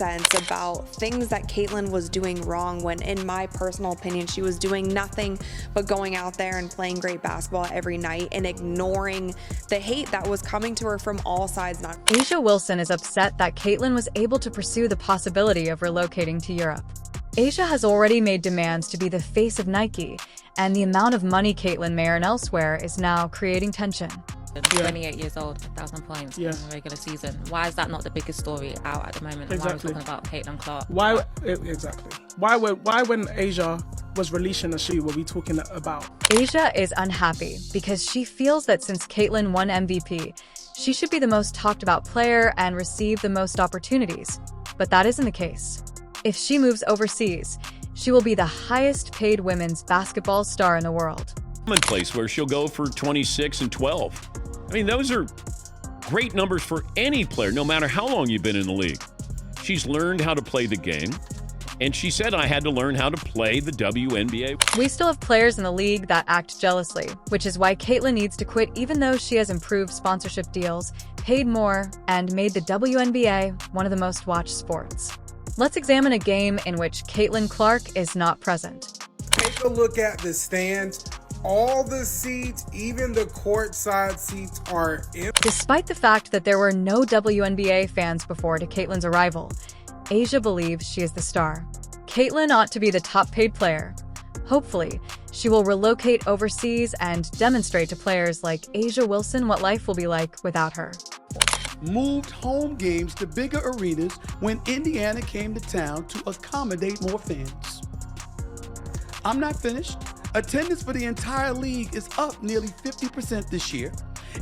sense about things that Caitlyn was doing wrong, when in my personal opinion she was doing nothing but going out there and playing great basketball every night and ignoring the hate that was coming to her from all sides. AjaWilson is upset that Caitlyn was able to pursue the possibility of relocating to Europe. Aja has already made demands to be the face of Nike, and the amount of money Caitlyn may earn elsewhere is now creating tension. 28 years old, 1,000 points in the regular season. Why is that not the biggest story out at the moment? And why are we talking about Caitlyn Clark? Why exactly? Why when Aja was releasing the shoe were we talking about? Aja is unhappy because she feels that since Caitlyn won MVP, she should be the most talked about player and receive the most opportunities. But that isn't the case. If she moves overseas, she will be the highest paid women's basketball star in the world. Place where she'll go for 26 and 12. I mean, those are great numbers for any player, no matter how long you've been in the league. She's learned how to play the game, and she said, I had to learn how to play the WNBA. We still have players in the league that act jealously, which is why Caitlyn needs to quit even though she has improved sponsorship deals, paid more, and made the WNBA one of the most watched sports. Let's examine a game in which Caitlyn Clark is not present. Take a look at the stands. All the seats, even the courtside seats, are empty. Despite the fact that there were no WNBA fans before to Caitlyn's arrival, Aja believes she is the star. Caitlyn ought to be the top-paid player. Hopefully, she will relocate overseas and demonstrate to players like AjaWilson what life will be like without her. Moved home games to bigger arenas when Indiana came to town to accommodate more fans. I'm not finished. Attendance for the entire league is up nearly 50% this year,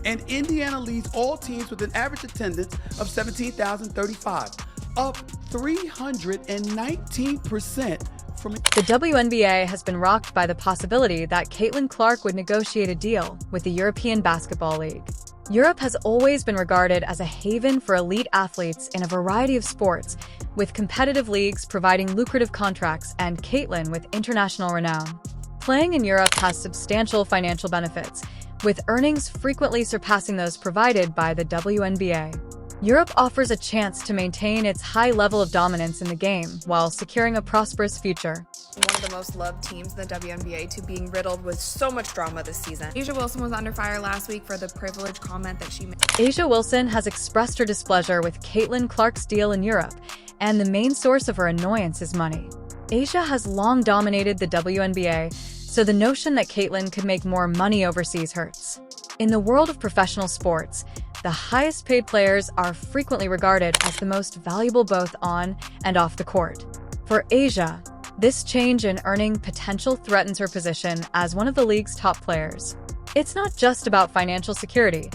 and Indiana leads all teams with an average attendance of 17,035, up 319% from... The WNBA has been rocked by the possibility that Caitlyn Clark would negotiate a deal with the European Basketball League. Europe has always been regarded as a haven for elite athletes in a variety of sports, with competitive leagues providing lucrative contracts and Caitlyn with international renown. Playing in Europe has substantial financial benefits, with earnings frequently surpassing those provided by the WNBA. Europe offers a chance to maintain its high level of dominance in the game while securing a prosperous future. One of the most loved teams in the WNBA to being riddled with so much drama this season. AjaWilson was under fire last week for the privileged comment that she made. AjaWilson has expressed her displeasure with Caitlyn Clark's deal in Europe, and the main source of her annoyance is money. Aja has long dominated the WNBA, so the notion that Caitlyn could make more money overseas hurts. In the world of professional sports, the highest paid players are frequently regarded as the most valuable both on and off the court. For Aja, this change in earning potential threatens her position as one of the league's top players. It's not just about financial security,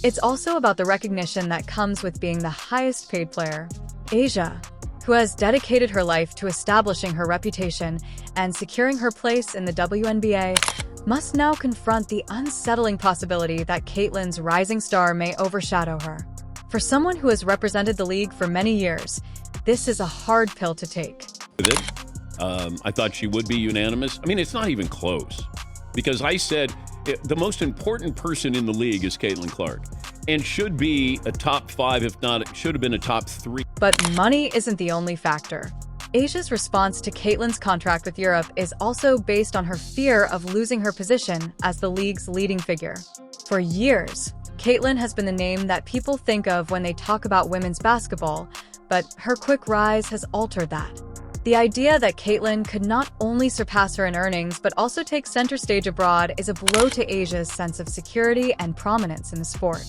it's also about the recognition that comes with being the highest paid player. Aja, who has dedicated her life to establishing her reputation and securing her place in the WNBA, must now confront the unsettling possibility that Caitlyn's rising star may overshadow her. For someone who has represented the league for many years, this is a hard pill to take. I thought she would be unanimous. I mean, it's not even close, because I said the most important person in the league is Caitlyn Clark, and should be a top 5, if not, it should have been a top 3. But money isn't the only factor. Aja's response to Caitlyn's contract with Europe is also based on her fear of losing her position as the league's leading figure. For years, Caitlyn has been the name that people think of when they talk about women's basketball, but her quick rise has altered that. The idea that Caitlyn could not only surpass her in earnings but also take center stage abroad is a blow to Aja's sense of security and prominence in the sport.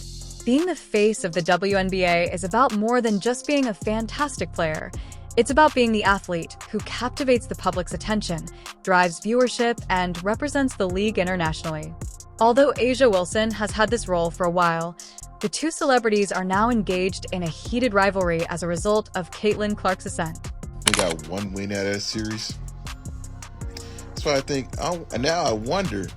Being the face of the WNBA is about more than just being a fantastic player. It's about being the athlete who captivates the public's attention, drives viewership, and represents the league internationally. Although AjaWilson has had this role for a while, the two celebrities are now engaged in a heated rivalry as a result of Caitlyn Clark's ascent. They got one win out of that series. That's why I think, and now I wonder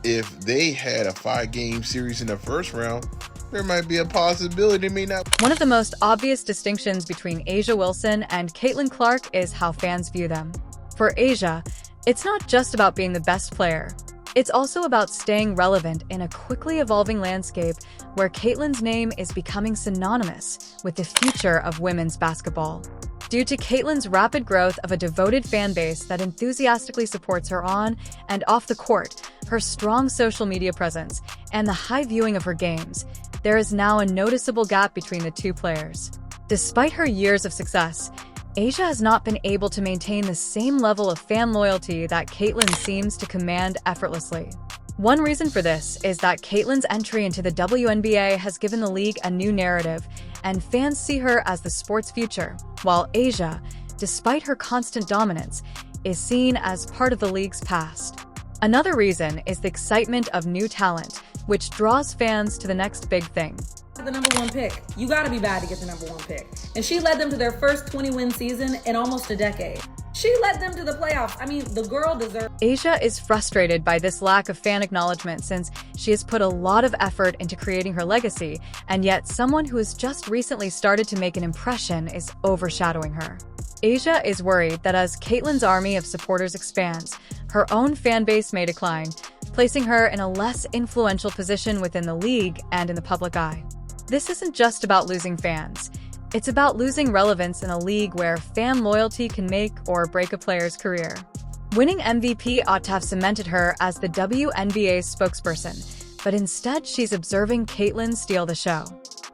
if they had a 5-game series in the first round, there might be a possibility they may not. One of the most obvious distinctions between AjaWilson and Caitlyn Clark is how fans view them. For Aja, it's not just about being the best player. It's also about staying relevant in a quickly evolving landscape where Caitlyn's name is becoming synonymous with the future of women's basketball. Due to Caitlyn's rapid growth of a devoted fan base that enthusiastically supports her on and off the court, her strong social media presence, and the high viewing of her games, there is now a noticeable gap between the two players. Despite her years of success, Aja has not been able to maintain the same level of fan loyalty that Caitlyn seems to command effortlessly. One reason for this is that Caitlyn's entry into the WNBA has given the league a new narrative, and fans see her as the sport's future, while Aja, despite her constant dominance, is seen as part of the league's past. Another reason is the excitement of new talent, which draws fans to the next big thing. The number one pick. You got to be bad to get the number one pick. And she led them to their first 20-win season in almost a decade. She led them to the playoffs. I mean, the girl deserves. Aja is frustrated by this lack of fan acknowledgement since she has put a lot of effort into creating her legacy, and yet someone who has just recently started to make an impression is overshadowing her. Aja is worried that as Caitlyn's army of supporters expands, her own fan base may decline, placing her in a less influential position within the league and in the public eye. This isn't just about losing fans. It's about losing relevance in a league where fan loyalty can make or break a player's career. Winning MVP ought to have cemented her as the WNBA's spokesperson, but instead she's observing Caitlyn steal the show.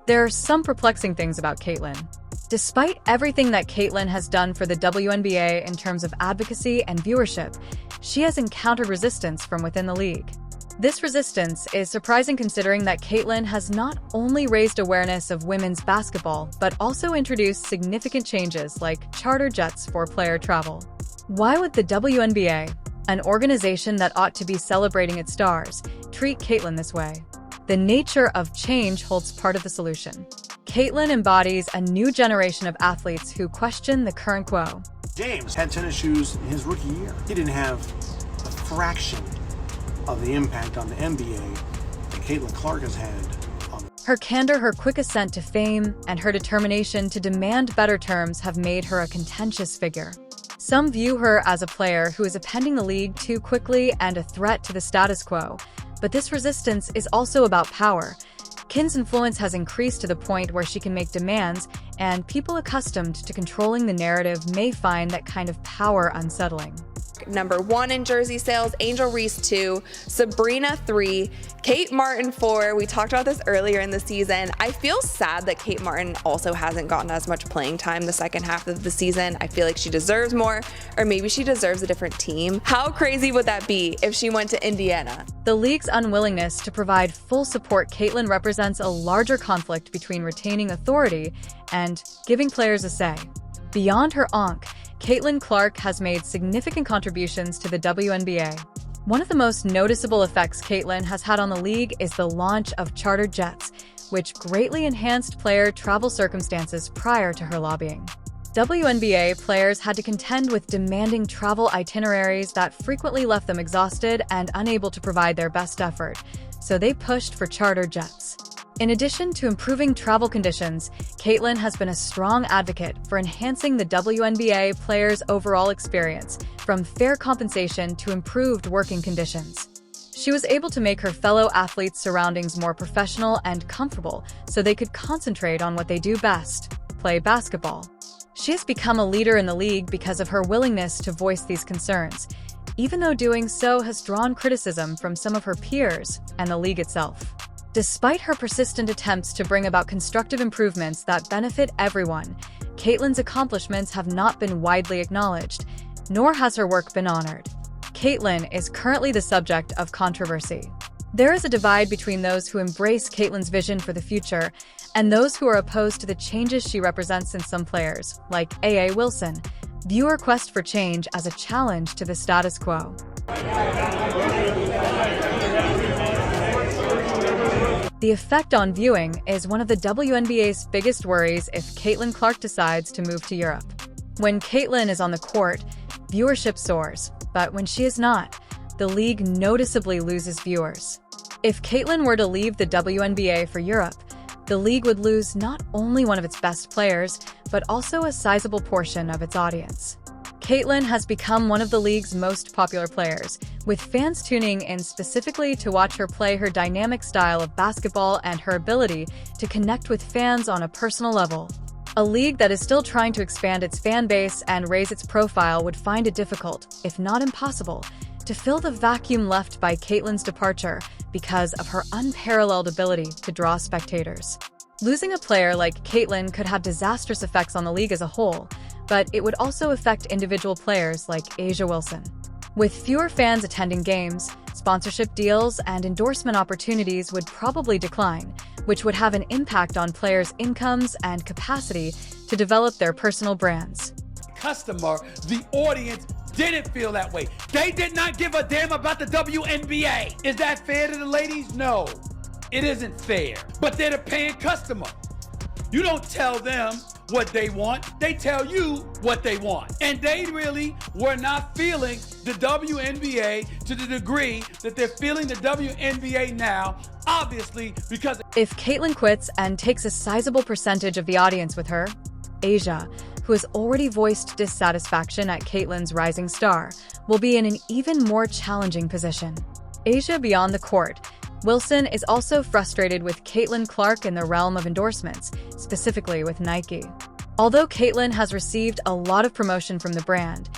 There are some perplexing things about Caitlyn. Despite everything that Caitlyn has done for the WNBA in terms of advocacy and viewership, she has encountered resistance from within the league. This resistance is surprising considering that Caitlyn has not only raised awareness of women's basketball, but also introduced significant changes like charter jets for player travel. Why would the WNBA, an organization that ought to be celebrating its stars, treat Caitlyn this way? The nature of change holds part of the solution. Caitlyn embodies a new generation of athletes who question the current quo. James had tennis shoes in his rookie year. He didn't have a fraction of the impact on the NBA that Caitlin Clark has had. Her candor, her quick ascent to fame, and her determination to demand better terms have made her a contentious figure. Some view her as a player who is appending the league too quickly and a threat to the status quo, but this resistance is also about power. Kin's influence has increased to the point where she can make demands, and people accustomed to controlling the narrative may find that kind of power unsettling. Number 1 in jersey sales, Angel Reese 2, Sabrina 3, Kate Martin 4. We talked about this earlier in the season. I feel sad that Kate Martin also hasn't gotten as much playing time the second half of the season. I feel like she deserves more, or maybe she deserves a different team. How crazy would that be if she went to Indiana? The league's unwillingness to provide full support Caitlyn represents a larger conflict between retaining authority and giving players a say. Beyond her onk, Caitlin Clark has made significant contributions to the WNBA. One of the most noticeable effects Caitlyn has had on the league is the launch of chartered jets, which greatly enhanced player travel circumstances prior to her lobbying. WNBA players had to contend with demanding travel itineraries that frequently left them exhausted and unable to provide their best effort, so they pushed for charter jets. In addition to improving travel conditions, Caitlyn has been a strong advocate for enhancing the WNBA players' overall experience, from fair compensation to improved working conditions. She was able to make her fellow athletes' surroundings more professional and comfortable so they could concentrate on what they do best: play basketball. She has become a leader in the league because of her willingness to voice these concerns, even though doing so has drawn criticism from some of her peers and the league itself. Despite her persistent attempts to bring about constructive improvements that benefit everyone, Caitlyn's accomplishments have not been widely acknowledged, nor has her work been honored. Caitlyn is currently the subject of controversy. There is a divide between those who embrace Caitlyn's vision for the future and those who are opposed to the changes she represents in some players, like AjaWilson, view her quest for change as a challenge to the status quo. The effect on viewing is one of the WNBA's biggest worries if Caitlin Clark decides to move to Europe. When Caitlyn is on the court, viewership soars, but when she is not, the league noticeably loses viewers. If Caitlyn were to leave the WNBA for Europe, the league would lose not only one of its best players, but also a sizable portion of its audience. Caitlin has become one of the league's most popular players, with fans tuning in specifically to watch her play her dynamic style of basketball and her ability to connect with fans on a personal level. A league that is still trying to expand its fan base and raise its profile would find it difficult, if not impossible, to fill the vacuum left by Caitlin's departure because of her unparalleled ability to draw spectators. Losing a player like Caitlin could have disastrous effects on the league as a whole, but it would also affect individual players like AjaWilson. With fewer fans attending games, sponsorship deals and endorsement opportunities would probably decline, which would have an impact on players' incomes and capacity to develop their personal brands. Customer, the audience didn't feel that way. They did not give a damn about the WNBA. Is that fair to the ladies? No, it isn't fair. But they're the paying customer. You don't tell them what they want, they tell you what they want. And they really were not feeling the WNBA to the degree that they're feeling the WNBA now, obviously because... If Caitlin quits and takes a sizable percentage of the audience with her, Aja, who has already voiced dissatisfaction at Caitlin's rising star, will be in an even more challenging position. Aja beyond the court, Wilson is also frustrated with Caitlin Clark in the realm of endorsements, specifically with Nike. Although Caitlin has received a lot of promotion from the brand,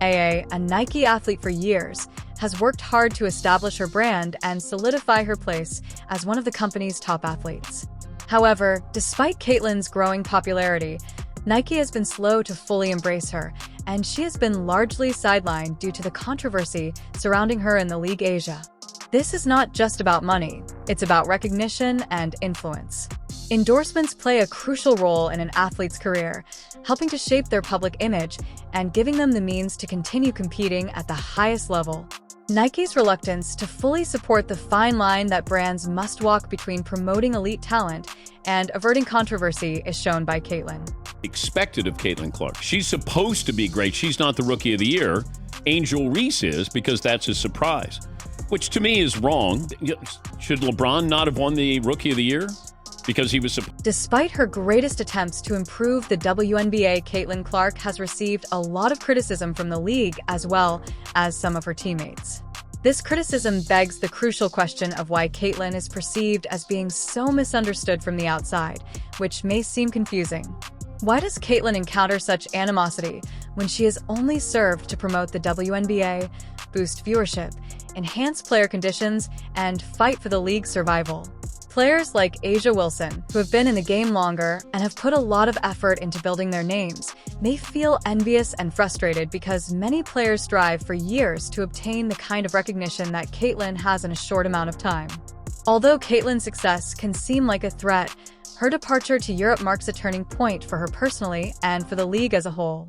AA, a Nike athlete for years, has worked hard to establish her brand and solidify her place as one of the company's top athletes. However, despite Caitlin's growing popularity, Nike has been slow to fully embrace her, and she has been largely sidelined due to the controversy surrounding her in the league Asia. This is not just about money, it's about recognition and influence. Endorsements play a crucial role in an athlete's career, helping to shape their public image and giving them the means to continue competing at the highest level. Nike's reluctance to fully support the fine line that brands must walk between promoting elite talent and averting controversy is shown by Caitlin. Expected of Caitlin Clark. She's supposed to be great. She's not the Rookie of the Year. Angel Reese is, because that's a surprise, which to me is wrong. Should LeBron not have won the Rookie of the Year? Because he was... Despite her greatest attempts to improve the WNBA, Caitlin Clark has received a lot of criticism from the league as well as some of her teammates. This criticism begs the crucial question of why Caitlin is perceived as being so misunderstood from the outside, which may seem confusing. Why does Caitlin encounter such animosity when she has only served to promote the WNBA, boost viewership, enhance player conditions, and fight for the league's survival? Players like AjaWilson, who have been in the game longer and have put a lot of effort into building their names, may feel envious and frustrated because many players strive for years to obtain the kind of recognition that Caitlin has in a short amount of time. Although Caitlin's success can seem like a threat, her departure to Europe marks a turning point for her personally and for the league as a whole.